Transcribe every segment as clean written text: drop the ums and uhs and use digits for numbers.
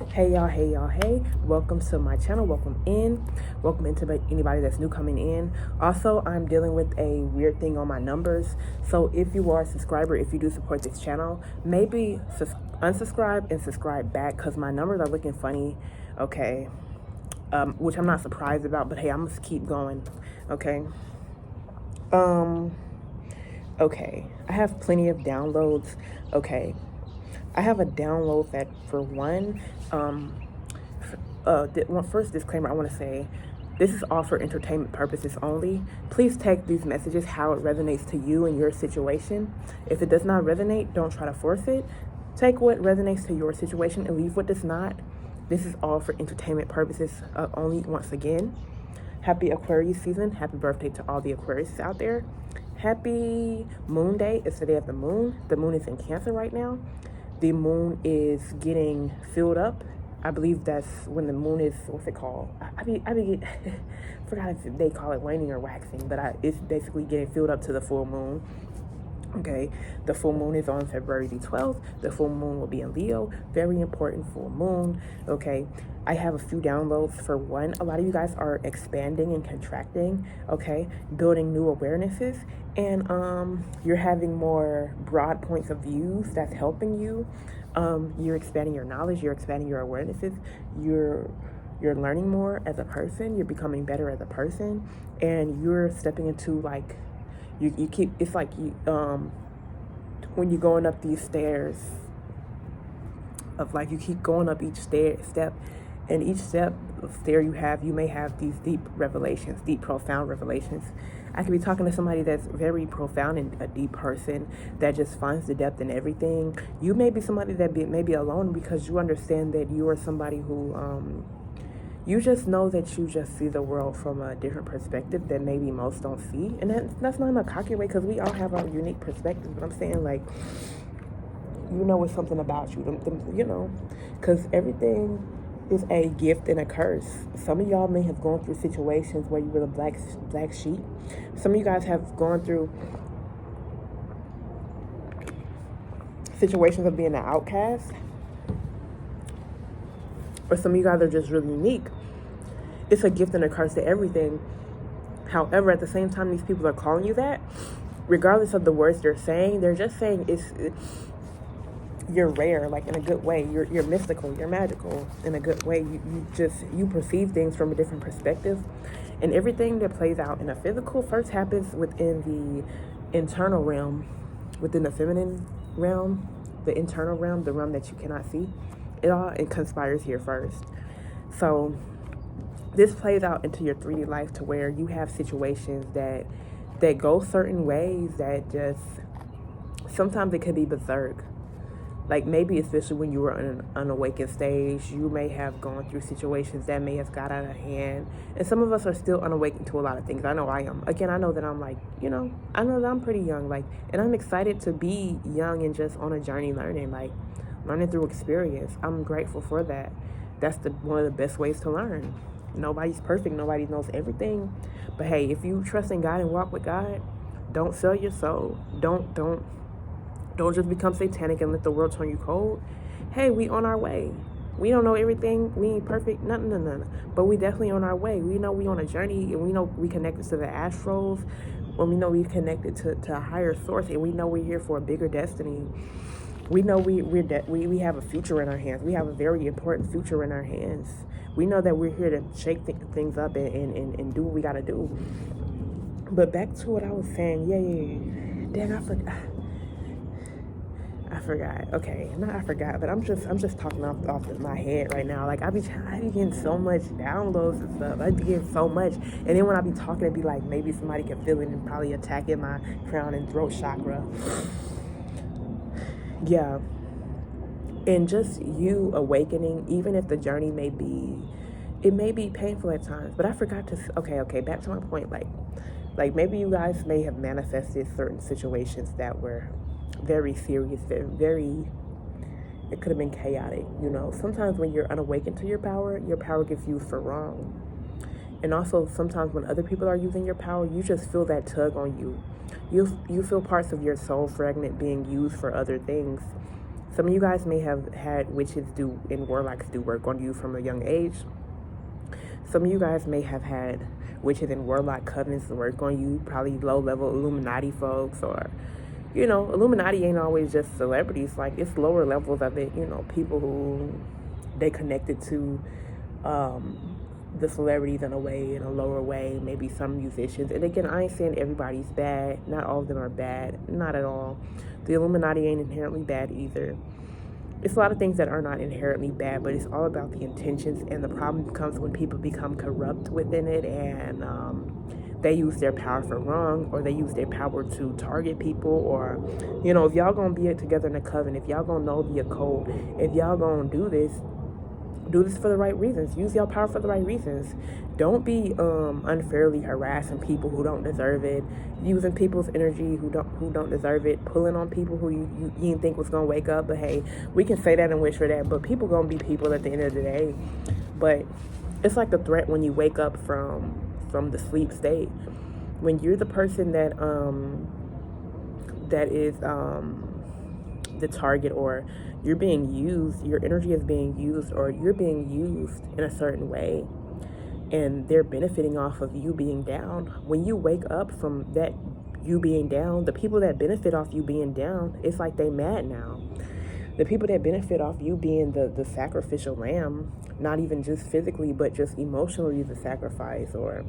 Hey y'all, hey y'all, hey. Welcome to my channel. Welcome into anybody that's new coming in. Also, I'm dealing with a weird thing on my numbers. So if you are a subscriber, if you do support this channel, maybe unsubscribe and subscribe back because my numbers are looking funny. Okay. Which I'm not surprised about, but hey, I'm gonna keep going. Okay. Um, okay. I have plenty of downloads. Okay. I have a download that for one, first disclaimer I want to say, this is all for entertainment purposes only. Please take these messages how it resonates to you and your situation. If it does not resonate, don't try to force it. Take what resonates to your situation and leave what does not. This is all for entertainment purposes only. Once again, happy Aquarius season. Happy birthday to all the Aquarius out there. Happy Moon Day. It's the day of the moon. The moon is in Cancer right now. The moon is getting filled up. I believe that's when the moon is, what's it called? Forgot if they call it waning or waxing, but it's basically getting filled up to the full moon. Okay, the full moon is on February the 12th. The full moon will be in Leo. Very important full moon. Okay, I have a few downloads. For one, a lot of you guys are expanding and contracting. Okay, building new awarenesses, and you're having more broad points of views that's helping you. You're expanding your knowledge. You're expanding your awarenesses. You're learning more as a person. You're becoming better as a person, and you're stepping into like. You keep, it's like you when you're going up these stairs of like, you keep going up each step, and each stair you may have these deep revelations, deep profound revelations. I could be talking to somebody that's very profound and a deep person that just finds the depth in everything. You may be somebody that may be alone because you understand that you are somebody who you just know that you just see the world from a different perspective that maybe most don't see. And that's not in a cocky way, because we all have our unique perspectives. But I'm saying, like, you know it's something about you, you know, because everything is a gift and a curse. Some of y'all may have gone through situations where you were the black sheep. Some of you guys have gone through situations of being an outcast. Or some of you guys are just really unique. It's a gift and a curse to everything. However, at the same time, these people are calling you that, regardless of the words they're saying, they're just saying you're rare, like in a good way. You're mystical, you're magical in a good way. You perceive things from a different perspective. And everything that plays out in a physical first happens within the internal realm, within the feminine realm, the internal realm, the realm that you cannot see. It conspires here first. So this plays out into your 3D life to where you have situations that go certain ways that just, sometimes it could be berserk. Like maybe especially when you were in an unawakened stage, you may have gone through situations that may have got out of hand. And some of us are still unawakened to a lot of things. I know I am. Again, I know that I'm like, I know that I'm pretty young. Like, and I'm excited to be young and just on a journey learning through experience. I'm grateful for that. That's one of the best ways to learn. Nobody's perfect. Nobody knows everything. But hey, if you trust in God and walk with God, don't sell your soul. Don't just become satanic and let the world turn you cold. Hey, we on our way. We don't know everything. We ain't perfect. Nothing. But we definitely on our way. We know we on a journey, and we know we connected to the astrals. When we know we connected to a higher source, and we know we're here for a bigger destiny. We know we have a future in our hands. We have a very important future in our hands. We know that we're here to shake things up and do what we gotta do. But back to what I was saying. Yeah. Dang, I forgot. Okay, not I forgot, but I'm just talking off my head right now. Like I be getting so much downloads and stuff. I be getting so much, and then when I be talking, it be like maybe somebody can feel it and probably attacking my crown and throat chakra. Yeah. And just you awakening, even if the journey may be painful at times. But I forgot to, okay, back to my point. Like maybe you guys may have manifested certain situations that were very serious, it could have been chaotic. Sometimes when you're unawakened to your power gets used for wrong. And also sometimes when other people are using your power, you just feel that tug on you. You feel parts of your soul fragment being used for other things. Some of you guys may have had witches do and warlocks do work on you from a young age. Some of you guys may have had witches and warlock covenants work on you, probably low-level Illuminati folks, or, you know, Illuminati ain't always just celebrities. Like, it's lower levels of it, you know, people who they connected to the celebrities in a lower way, maybe some musicians. And again, I ain't saying everybody's bad. Not all of them are bad. Not at all. The Illuminati ain't inherently bad either. It's a lot of things that are not inherently bad, but it's all about the intentions, and the problem comes when people become corrupt within it, and they use their power for wrong, or they use their power to target people, or, you know, if y'all gonna be together in a coven, if y'all gonna know the occult, if y'all gonna do this for the right reasons. Use your power for the right reasons. Don't be unfairly harassing people who don't deserve it, using people's energy who don't deserve it, pulling on people who you didn't think was gonna wake up. But hey, we can say that and wish for that, but people gonna be people at the end of the day. But it's like a threat when you wake up from the sleep state. When you're the person that is the target, or you're being used, your energy is being used, or you're being used in a certain way, and they're benefiting off of you being down. When you wake up from that, you being down, the people that benefit off you being down, it's like they mad now. The people that benefit off you being the sacrificial lamb, not even just physically, but just emotionally the sacrifice, or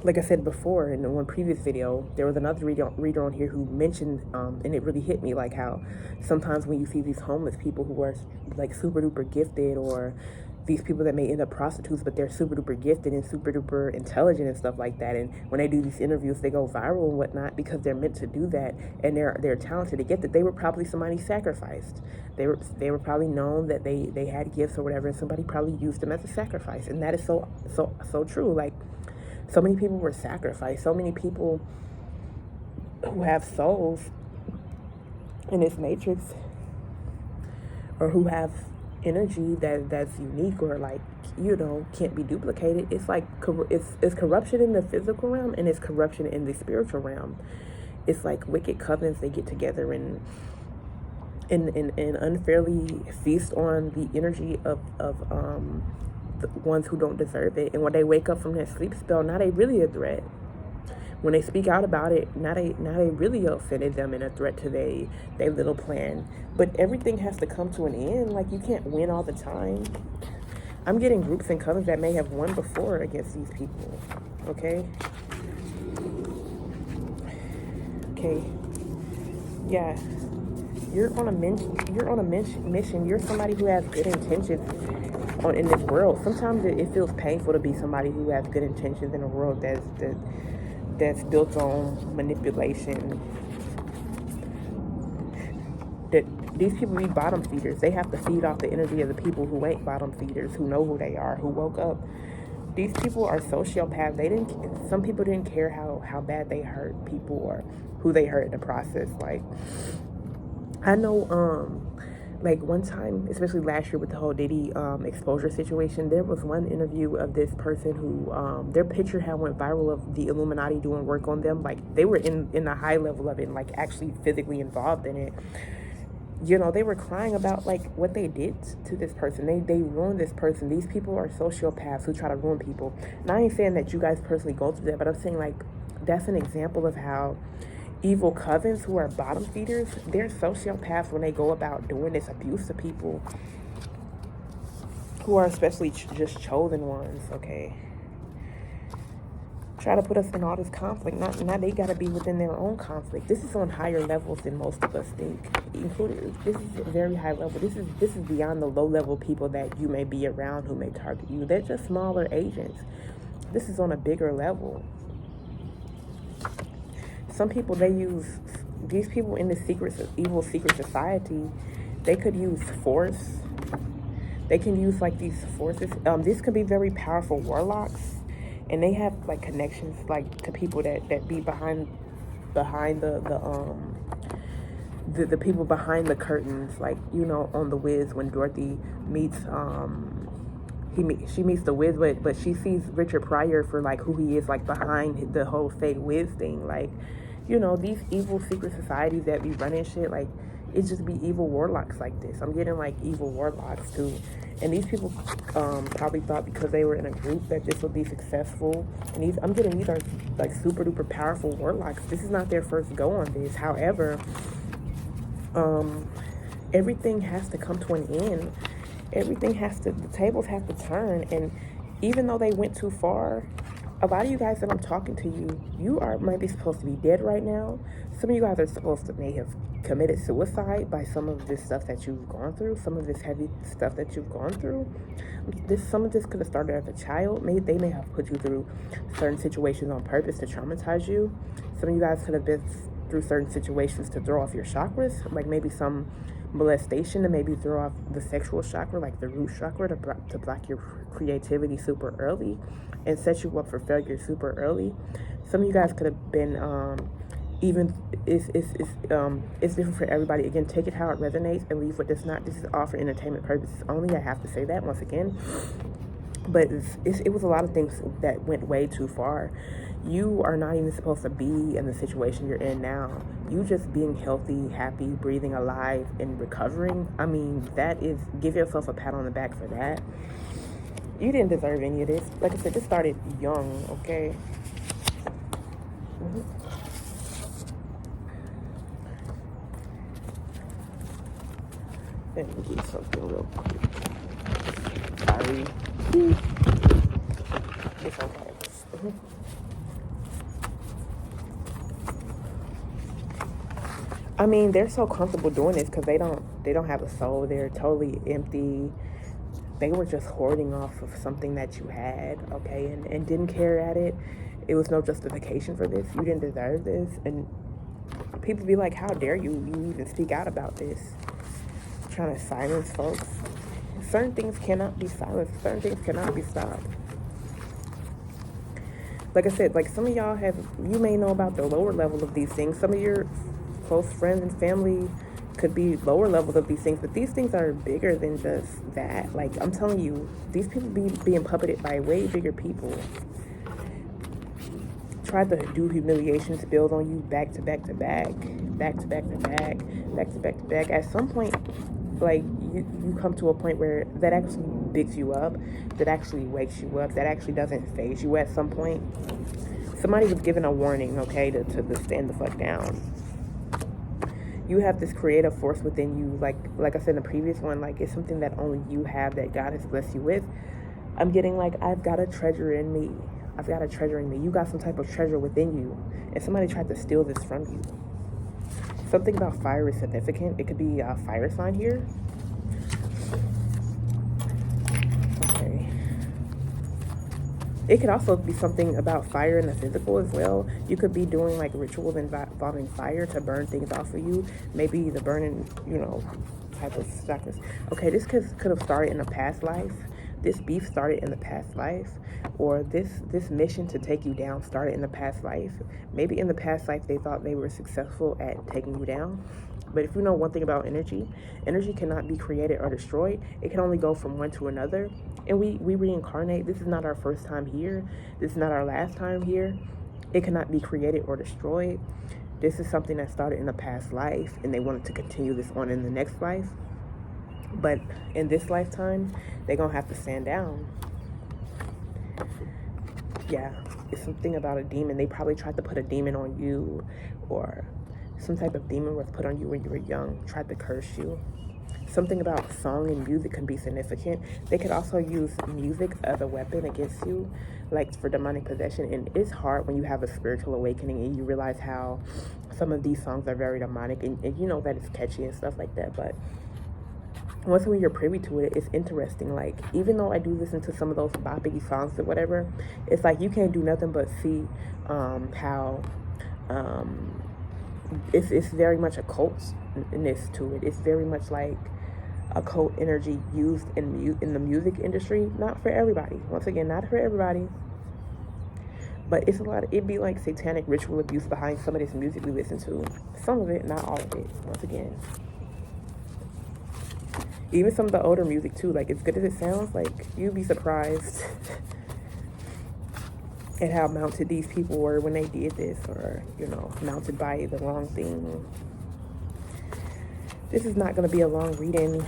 like I said before in one previous video, there was another reader on here who mentioned, and it really hit me, like how sometimes when you see these homeless people who are like super duper gifted, or these people that may end up prostitutes, but they're super duper gifted and super duper intelligent and stuff like that, and when they do these interviews, they go viral and whatnot because they're meant to do that, and they're talented to get that. They were probably somebody sacrificed. They were probably known that they had gifts or whatever, and somebody probably used them as a sacrifice, and that is so true. Like, so many people were sacrificed. So many people who have souls in this matrix, or who have energy that's unique, or like, you know, can't be duplicated. It's like it's corruption in the physical realm, and it's corruption in the spiritual realm. It's like wicked covenants. They get together and unfairly feast on the energy of the ones who don't deserve it. And when they wake up from that sleep spell, now they really a threat. When they speak out about it, now they really offended them and a threat to their little plan. But everything has to come to an end. Like, you can't win all the time. I'm getting groups and covens that may have won before against these people. Okay? Yeah. You're on a mission. You're somebody who has good intentions in this world. Sometimes it feels painful to be somebody who has good intentions in a world that's built on manipulation. That these people be bottom feeders. They have to feed off the energy of the people who ain't bottom feeders, who know who they are, who woke up. These people are sociopaths. Some people didn't care how bad they hurt people, or who they hurt in the process. Like, I know, like one time, especially last year with the whole Diddy exposure situation, there was one interview of this person who their picture had went viral of the Illuminati doing work on them. Like, they were in the high level of it, and like actually physically involved in it. You know, they were crying about like what they did to this person. They ruined this person. These people are sociopaths who try to ruin people. And I ain't saying that you guys personally go through that, but I'm saying, like, that's an example of how evil covens who are bottom feeders, they're sociopaths when they go about doing this abuse to people who are especially just chosen ones. Okay, try to put us in all this conflict. Now they got to be within their own conflict. This is on higher levels than most of us think. Including, this is a very high level. This is beyond the low level people that you may be around who may target you. They're just smaller agents. This is on a bigger level. Some people, these people in the evil secret society, they could use force. They can use like these forces. These could be very powerful warlocks, and they have like connections like to people that be behind the people behind the curtains. Like, you know, on The Wiz, when Dorothy meets she meets the Wiz, but she sees Richard Pryor for like who he is, like behind the whole fake Wiz thing. Like, you know, these evil secret societies that be running shit, like, it just be evil warlocks like this. I'm getting like evil warlocks too. And these people probably thought because they were in a group that this would be successful. And I'm getting these are like super duper powerful warlocks. This is not their first go on this. However, everything has to come to an end. The tables have to turn. And even though they went too far, a lot of you guys that I'm talking to, might be supposed to be dead right now. Some of you guys are supposed to may have committed suicide by some of this stuff that you've gone through, some of this heavy stuff that you've gone through. Some of this could have started as a child. They may have put you through certain situations on purpose to traumatize you. Some of you guys could have been through certain situations to throw off your chakras, like maybe some molestation to maybe throw off the sexual chakra, like the root chakra, to block your creativity super early and set you up for failure super early. Some of you guys could have been it's different for everybody. Again, take it how it resonates and leave what does not. This is all for entertainment purposes only. I have to say that once again. But it was a lot of things that went way too far. You are not even supposed to be in the situation you're in now. You just being healthy, happy, breathing, alive, and recovering. I mean, give yourself a pat on the back for that. You didn't deserve any of this. Like I said, this started young, okay? Let me get something real quick. Sorry. It's okay. I mean, they're so comfortable doing this because they don't have a soul. They're totally empty. They were just hoarding off of something that you had, okay, and didn't care at it. It was no justification for this. You didn't deserve this. And people be like, how dare you even speak out about this? Trying to silence folks. Certain things cannot be silenced. Certain things cannot be stopped. Like I said, like some of y'all you may know about the lower level of these things. Some of your close friends and family could be lower levels of these things, but these things are bigger than just that. Like I'm telling you, these people being puppeted by way bigger people. Tried to do humiliation spills on you back to back to back, back to back to back, back to back to back. At some point, like you come to a point where that actually bigs you up, that actually wakes you up, that actually doesn't phase you at some point. Somebody was given a warning, okay, to stand the fuck down. You have this creative force within you, like I said in the previous one, like it's something that only you have, that God has blessed you with. I'm getting like, I've got a treasure in me. I've got a treasure in me. You got some type of treasure within you, and somebody tried to steal this from you. Something about fire is significant. It could be a fire sign here. Okay. It could also be something about fire in the physical as well. You could be doing like rituals involving fire to burn things off of you. Maybe the burning, type of chakras. Okay, this could have started in a past life. This beef started in the past life, or this mission to take you down started in the past life. Maybe in the past life they thought they were successful at taking you down. But if you know one thing about energy cannot be created or destroyed. It can only go from one to another. And we reincarnate. This is not our first time here. This is not our last time here. It cannot be created or destroyed. This is something that started in a past life, and they wanted to continue this on in the next life. But in this lifetime, they're going to have to stand down. Yeah, it's something about a demon. They probably tried to put a demon on you, or some type of demon was put on you when you were young, tried to curse you. Something about song and music can be significant. They could also use music as a weapon against you, like for demonic possession. And it's hard when you have a spiritual awakening and you realize how some of these songs are very demonic, and you know that it's catchy and stuff like that. But once when you're privy to it, it's interesting. Like, even though I do listen to some of those boppy songs or whatever, it's like you can't do nothing but see how it's very much a cultness to it. It's very much like a cult energy used in the music industry. Not for everybody. Once again, not for everybody. But it's a lot. It'd be like satanic ritual abuse behind some of this music we listen to. Some of it, not all of it. Once again. Even some of the older music too, like as good as it sounds, like you'd be surprised at how mounted these people were when they did this, or mounted by the wrong thing. This is not going to be a long reading.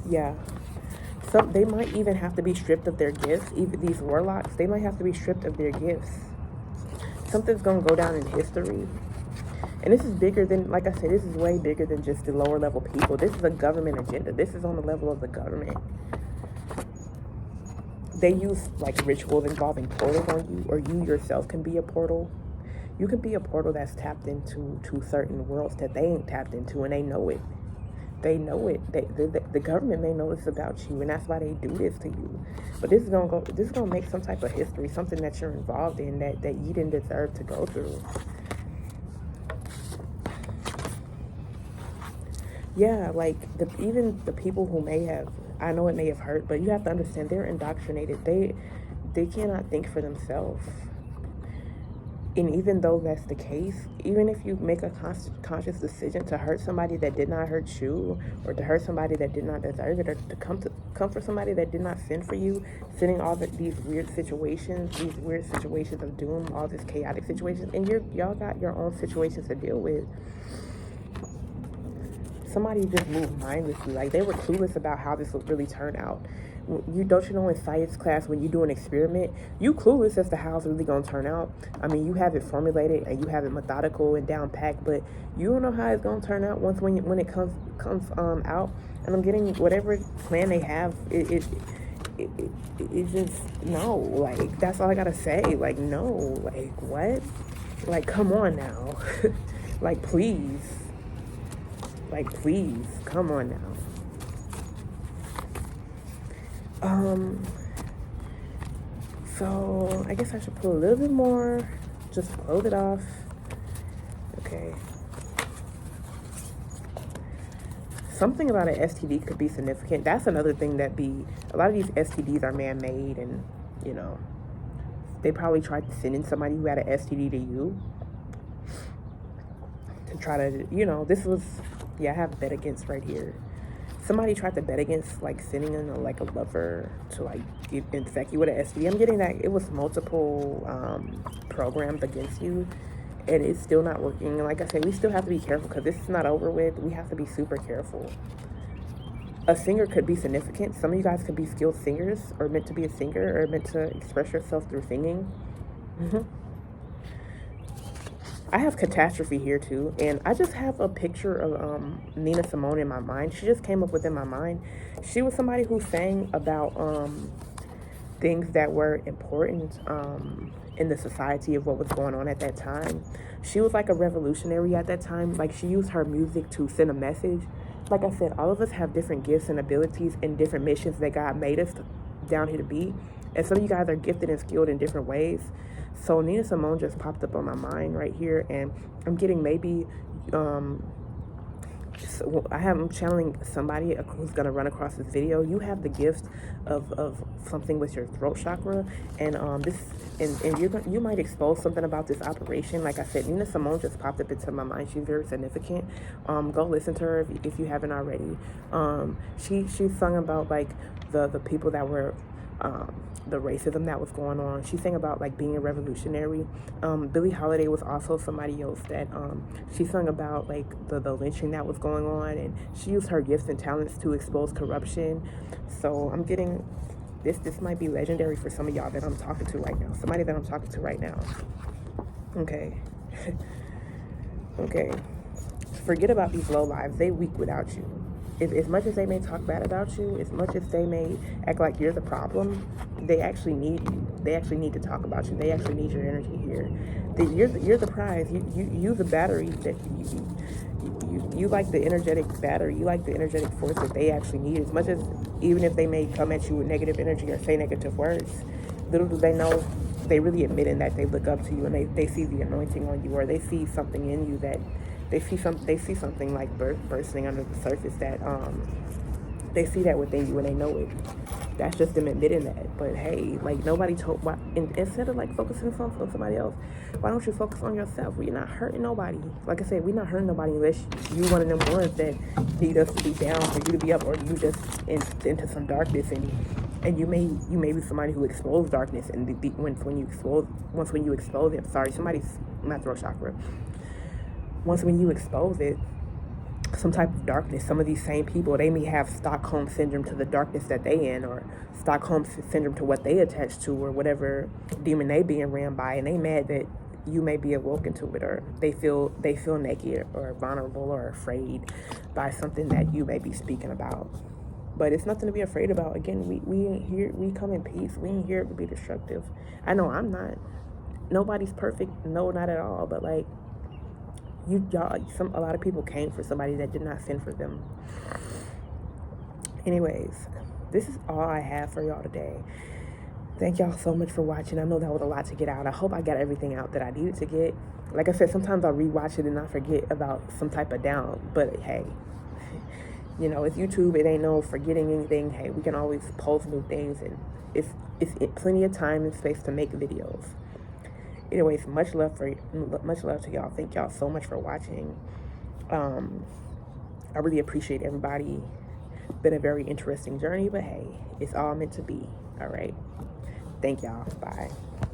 Yeah. Some, they might even have to be stripped of their gifts. Even these warlocks, they might have to be stripped of their gifts. Something's going to go down in history. And this is bigger than, like I said, this is way bigger than just the lower level people. This is a government agenda. This is on the level of the government. They use like rituals involving portals on you, or you yourself can be a portal. You can be a portal that's tapped into certain worlds that they ain't tapped into, and they know it. They know it. The government may know this about you, and that's why they do this to you. But this is gonna go. This is gonna make some type of history, something that you're involved in that you didn't deserve to go through. Yeah, like even the people who may have, I know it may have hurt, but you have to understand they're indoctrinated. They cannot think for themselves. And even though that's the case, even if you make a conscious decision to hurt somebody that did not hurt you, or to hurt somebody that did not deserve it, or to come for somebody that did not sin for you, sending all these weird situations of doom, all this chaotic situations, and y'all got your own situations to deal with. Somebody just moved mindlessly, like they were clueless about how this would really turn out. You know in science class when you do an experiment, you clueless as to how it's really gonna turn out. I mean, you have it formulated and you have it methodical and down packed, but you don't know how it's gonna turn out when it comes out. And I'm getting whatever plan they have. It just no. Like that's all I gotta say. Like no. Like what? Like come on now. Like please. Like, please, come on now. So I guess I should pull a little bit more, just close it off. Okay. Something about an STD could be significant. That's another thing that a lot of these STDs are man-made, and, you know, they probably tried to send in somebody who had an STD to you to try to, you know, this was... Yeah, I have bet against right here. Somebody tried to bet against, like, sending in a lover to, like, infect you with an STD. I'm getting that it was multiple programs against you, and it's still not working. And like I said, we still have to be careful because this is not over with. We have to be super careful. A singer could be significant. Some of you guys could be skilled singers, or meant to be a singer, or meant to express yourself through singing. I have catastrophe here too, and I just have a picture of Nina Simone in my mind. She just came up within my mind. She was somebody who sang about things that were important in the society of what was going on at that time. She was like a revolutionary at that time. Like she used her music to send a message. Like I said, all of us have different gifts and abilities and different missions that God made us down here to be. And some of you guys are gifted and skilled in different ways. So Nina Simone just popped up on my mind right here, and I'm getting maybe, I'm channeling somebody who's gonna run across this video. You have the gift of something with your throat chakra, and you might expose something about this operation. Like I said, Nina Simone just popped up into my mind. She's very significant. Go listen to her if you haven't already. She sung about like the people that were the racism that was going on. She sang about like being a revolutionary. Billie Holiday was also somebody else that she sung about like the lynching that was going on, and she used her gifts and talents to expose corruption. So I'm getting this might be legendary for some of y'all that I'm talking to right now. Somebody that I'm talking to right now. Okay. Okay. Forget about these low lives. They weak without you. As much as they may talk bad about you, as much as they may act like you're the problem, they actually need you. They actually need to talk about you. They actually need your energy here. You're the prize. You the battery that you like the energetic battery. You like the energetic force that they actually need. As much as even if they may come at you with negative energy or say negative words, little do they know they really admitting that they look up to you, and they see the anointing on you, or they see something in you that they see something like bursting under the surface, that they see that within you and they know it. That's just them admitting that. But hey, like nobody told why, instead of like focusing on somebody else, why don't you focus on yourself? Well, you're not hurting nobody. Like I said, we're not hurting nobody unless you one of them ones that need us to be down for you to be up, or you just into some darkness, and you may be somebody who exposed darkness, and when you expose it, sorry, somebody's my throat chakra. when you expose it, some type of darkness, some of these same people, they may have Stockholm syndrome to the darkness that they in, or Stockholm syndrome to what they attach to, or whatever demon they being ran by, and they mad that you may be awoken to it, or they feel naked or vulnerable or afraid by something that you may be speaking about. But it's nothing to be afraid about. Again, we ain't here, we come in peace. We ain't here to be destructive. I know I'm not. Nobody's perfect. No, not at all. But like, a lot of people came for somebody that did not send for them. Anyways, this is all I have for y'all today. Thank y'all so much for watching. I know that was a lot to get out. I hope I got everything out that I needed to get. Like I said, sometimes I'll rewatch it and I forget about some type of down. But hey, you know, it's YouTube. It ain't no forgetting anything. Hey, we can always post new things, and it's plenty of time and space to make videos. Anyways, much love to y'all. Thank y'all so much for watching. I really appreciate everybody. Been a very interesting journey, but hey, it's all meant to be. All right. Thank y'all. Bye.